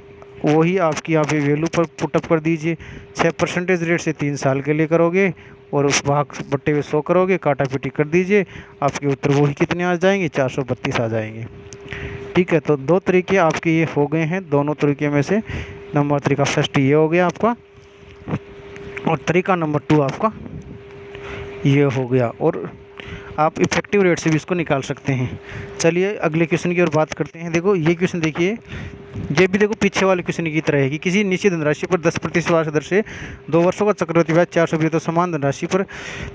वही आपकी यहाँ पे वैल्यू पर पुटअप कर दीजिए। 6% रेट से 3 साल के लिए करोगे और उस भाग बट्टे में 100 करोगे, काटा पीटी कर दीजिए, आपके उत्तर वही कितने आ जाएंगे, 432 आ जाएंगे। ठीक है, तो 2 तरीके आपके ये हो गए हैं। दोनों तरीके में से नंबर तरीका फर्स्ट ये हो गया आपका और तरीका नंबर 2 आपका ये हो गया। और आप इफेक्टिव रेट से भी इसको निकाल सकते हैं। चलिए अगले क्वेश्चन की ओर बात करते हैं। देखो ये क्वेश्चन देखिए, ये भी देखो पीछे वाले क्वेश्चन की तरह है कि किसी निश्चित धनराशि पर 10% वार्षिक दर से 2 वर्षों का चक्रवृद्धि ब्याज 400 तो समान धनराशि पर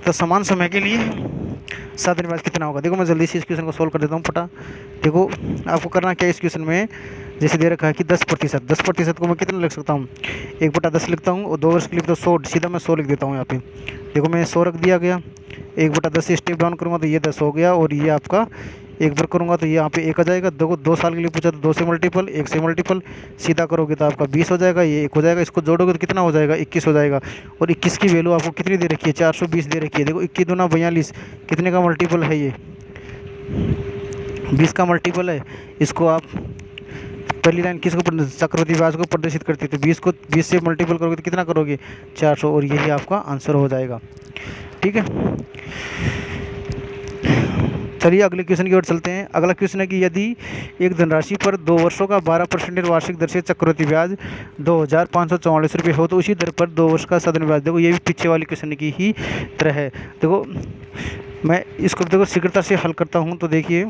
तो समान समय के लिए साधारण ब्याज कितना होगा। देखो मैं जल्दी से इस क्वेश्चन को सोल्व कर देता हूँ फटा। देखो आपको करना क्या है, इस क्वेश्चन में जैसे दे रखा है कि 10% को मैं कितना लिख सकता हूँ, 1/10 लिखता हूँ और 2 वर्ष के लिए तो 100, सीधा मैं 100 लिख देता हूँ यहाँ पे। देखो मैं 100 रख दिया गया, 1/10 से स्टेप डाउन करूँगा तो ये 10 हो गया और ये आपका 1 बार करूँगा तो ये यहाँ पे 1 आ जाएगा। देखो 2 साल के लिए पूछा तो 2 से मल्टीपल, 1 से मल्टीपल, सीधा करोगे तो आपका 20 हो जाएगा, ये 1 हो जाएगा, इसको जोड़ोगे तो कितना हो जाएगा, 21 हो जाएगा। और 21 की वैल्यू आपको कितनी दे रखी है, 420 दे रखी है। देखो 21 दूना 42, कितने का मल्टीपल है, ये 20 का मल्टीपल है। इसको आप पहली लाइन किसको चक्रवृद्धि ब्याज को प्रदर्शित करती है तो 20 से मल्टीपल करोगे तो कितना करोगे, 400 और यही आपका आंसर हो जाएगा। ठीक है, चलिए अगले क्वेश्चन की ओर चलते हैं। अगला क्वेश्चन है कि यदि एक धनराशि पर 2 वर्षों का 12% वार्षिक दर से चक्रवृद्धि ब्याज 2544 रुपये हो तो उसी दर पर 2 वर्ष का साधारण ब्याज, देखो ये भी पीछे वाली क्वेश्चन की ही तरह है। देखो मैं इसको देखो शीघ्रता से हल करता हूँ। तो देखिए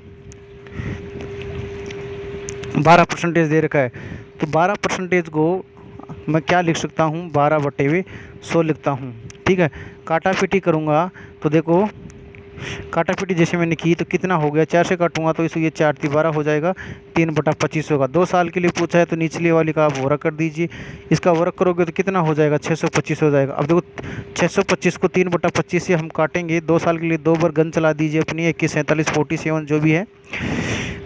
12% दे रखा है तो 12% को मैं क्या लिख सकता हूँ, 12/100 लिखता हूँ। ठीक है, काटा पीटी करूँगा तो देखो काटा पीटी जैसे मैंने की तो कितना हो गया, 4 से काटूंगा तो इसको ये 4 × 12 हो जाएगा, 3/25 होगा। 2 साल के लिए पूछा है तो निचले वाली का आप वर्ग कर दीजिए, इसका वर्ग करोगे तो कितना हो जाएगा, 625 हो जाएगा। अब देखो 625 को 3/25 से हम काटेंगे। 2 साल के लिए 2 बार गन चला दीजिए अपनी, 21, 47, 47 जो भी है,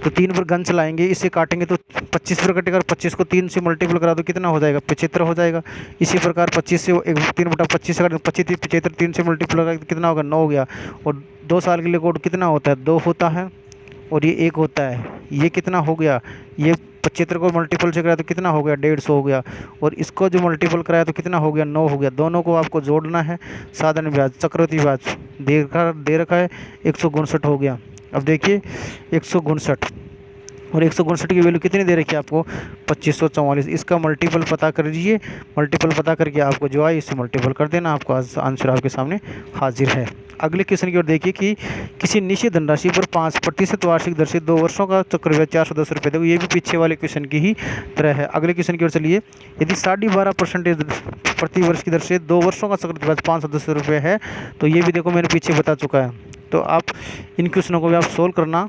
तो 3 बार गन चलाएंगे, इससे काटेंगे तो 25 पर कटेगा और 25 को 3 से मल्टीपल करा दो कितना हो जाएगा, 75 हो जाएगा। इसी प्रकार 25 से 3/25 से काटेंगे, 25 75 3 से मल्टीपल करा कितना होगा, 9 हो गया। और 2 साल के लिए कोड कितना होता है, 2 होता है और ये 1 होता है। ये कितना हो गया, ये 75 को मल्टीपल से कराया तो कितना हो गया, 150 हो गया। और इसको जो मल्टीपल कराया तो कितना हो गया, 9 हो गया। दोनों को आपको जोड़ना है। साधारण ब्याज, चक्रवृद्धि ब्याज दे रखा है 159 हो गया। अब देखिए 159 और 159 की वैल्यू कितनी दे रखी है आपको, 2544। इसका मल्टीपल पता कर लीजिए। मल्टीपल पता करके आपको जो आए इससे मल्टीपल कर देना, आपका आंसर आपके सामने हाजिर है। अगले क्वेश्चन की ओर देखिए कि किसी निश्चित धनराशि पर 5% वार्षिक दर से 2 वर्षों का चक्रवृद्धि 410 रुपये। देखो ये भी पीछे वाले क्वेश्चन की ही तरह है। अगले क्वेश्चन की ओर चलिए। यदि 12.5% प्रति वर्ष की दर से 2 वर्षों का चक्रवृद्धि 510 रुपये है, तो ये भी देखो मैंने पीछे बता चुका है। तो आप इन क्वेश्चनों को भी आप सोल्व करना।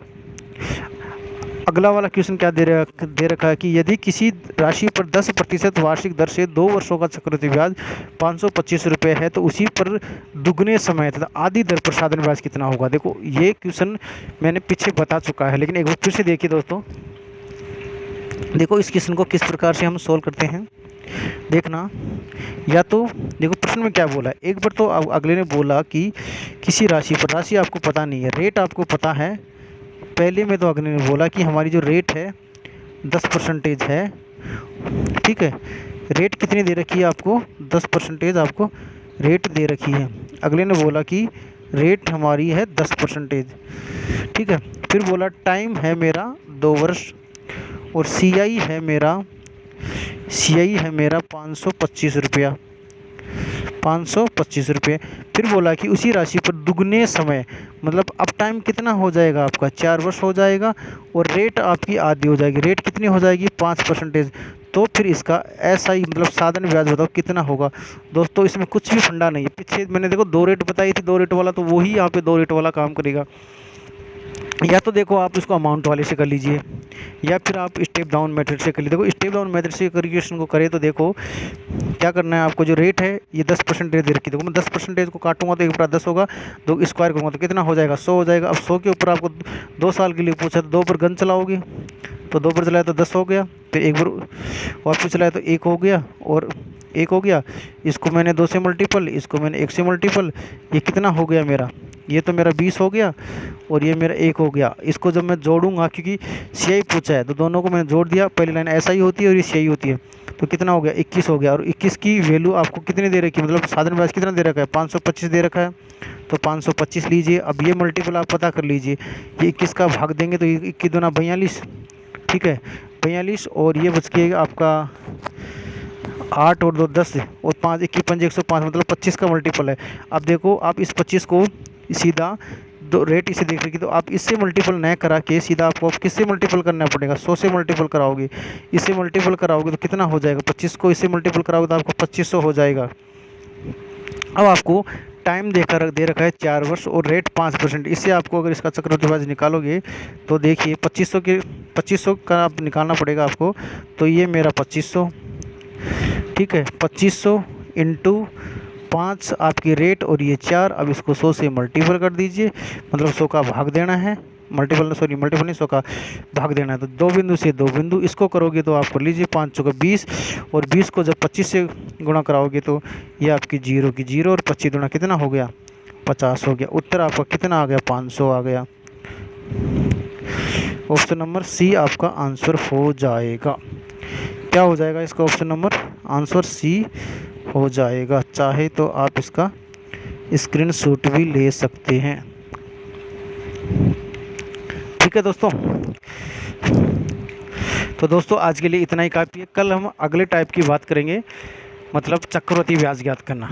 अगला वाला क्वेश्चन क्या दे रखा है कि यदि किसी राशि पर 10% वार्षिक दर से 2 वर्षों का चक्रवृद्धि ब्याज 525 रुपये है, तो उसी पर दुगने समय तथा आधी दर पर साधारण ब्याज कितना होगा। देखो ये क्वेश्चन मैंने पीछे बता चुका है, लेकिन एक बार फिर से देखिए दोस्तों। देखो इस क्वेश्चन को किस प्रकार से हम सोल्व करते हैं, देखना। या तो देखो प्रश्न में क्या बोला है, एक बार तो अगले ने बोला कि किसी राशि पर, राशि आपको पता नहीं है, रेट आपको पता है। पहले में तो अगले ने बोला कि हमारी जो रेट है 10% है, ठीक है। रेट कितनी दे रखी है आपको, 10% आपको रेट दे रखी है। अगले ने बोला कि रेट हमारी है 10%, ठीक है। फिर बोला टाइम है मेरा 2 वर्ष और CI है मेरा 525 रुपया, 525 रुपये। फिर बोला कि उसी राशि पर दुगने समय, मतलब अब टाइम कितना हो जाएगा आपका, 4 वर्ष हो जाएगा और रेट आपकी आधी हो जाएगी। रेट कितनी हो जाएगी, 5%। तो फिर इसका SI मतलब साधारण ब्याज बताओ कितना होगा। दोस्तों इसमें कुछ भी फंडा नहीं है। पीछे मैंने देखो 2 रेट बताई थी, 2 रेट वाला, तो वही यहाँ पे 2 रेट वाला काम करेगा। या तो देखो आप इसको अमाउंट वाले से कर लीजिए, या फिर आप स्टेप डाउन मेथड से कर लीजिए। देखो स्टेप डाउन मेथड से कैलकुलेशन को करें तो देखो क्या करना है आपको। जो रेट है ये 10% दे रखी है। देखो मैं 10% को काटूंगा तो 1/10 होगा, 2 स्क्वायर करूँगा तो कितना हो जाएगा, 100 हो जाएगा। अब 100 के ऊपर आपको 2 साल के लिए पूछा तो 2 पर गन चलाओगे तो 2 पर चलाया तो 10 हो गया। फिर 1 बार और फिर चलाया तो 1 हो गया और 1 हो गया। इसको मैंने 2 से मल्टीपल, इसको मैंने 1 से मल्टीपल, ये कितना हो गया मेरा, ये तो मेरा 20 हो गया और ये मेरा 1 हो गया। इसको जब मैं जोड़ूंगा, क्योंकि CI पूछा है तो दोनों को मैंने जोड़ दिया। पहली लाइन SI होती है और ये CI होती है, तो कितना हो गया, 21 हो गया। और 21 की वैल्यू आपको कितनी दे रखी है, मतलब साधारण ब्याज कितना दे रखा है, 525 दे रखा है। तो 525 लीजिए। अब ये मल्टीपल आप पता कर लीजिए। ये 21 का भाग देंगे तो 21 दूना 42, ठीक है, 42। और ये बच के आपका 8 और 2 10 और 5 21 5 105, मतलब 25 का मल्टीपल है। अब देखो आप इस 25 को सीधा दो रेट इसे देख रही, तो आप इससे मल्टीपल न करा के सीधा आपको किससे मल्टीपल करना पड़ेगा, 100 से मल्टीपल कराओगे। इससे मल्टीपल कराओगे तो कितना हो जाएगा, 25 को इससे मल्टीपल कराओगे तो आपको 2500 हो जाएगा। अब आपको टाइम दे रखा है 4 वर्ष और रेट 5%। इससे आपको अगर इसका चक्रवृद्धि ब्याज निकालोगे तो देखिए 2500 का आप निकालना पड़ेगा आपको। तो ये मेरा 2500, ठीक है, 2500 इंटू 5 आपकी रेट और ये 4। अब इसको 100 से मल्टीपल कर दीजिए, मतलब 100 का भाग देना है, मल्टीपल नहीं 100 का भाग देना है। तो 2 बिंदु से 2 बिंदु इसको करोगे तो आप कर लीजिए 5 चौका 20 और 20 को जब 25 से गुणा कराओगे तो ये आपकी 0 की 0 और 25 गुणा कितना हो गया, 50 हो गया। उत्तर आपका कितना आ गया, 500 आ गया। ऑप्शन नंबर C आपका आंसर हो जाएगा। क्या हो जाएगा इसका ऑप्शन नंबर आंसर C हो जाएगा। चाहे तो आप इसका स्क्रीनशॉट भी ले सकते हैं, ठीक है दोस्तों। तो दोस्तों आज के लिए इतना ही काफ़ी है। कल हम अगले टाइप की बात करेंगे, मतलब चक्रवृद्धि ब्याज ज्ञात करना।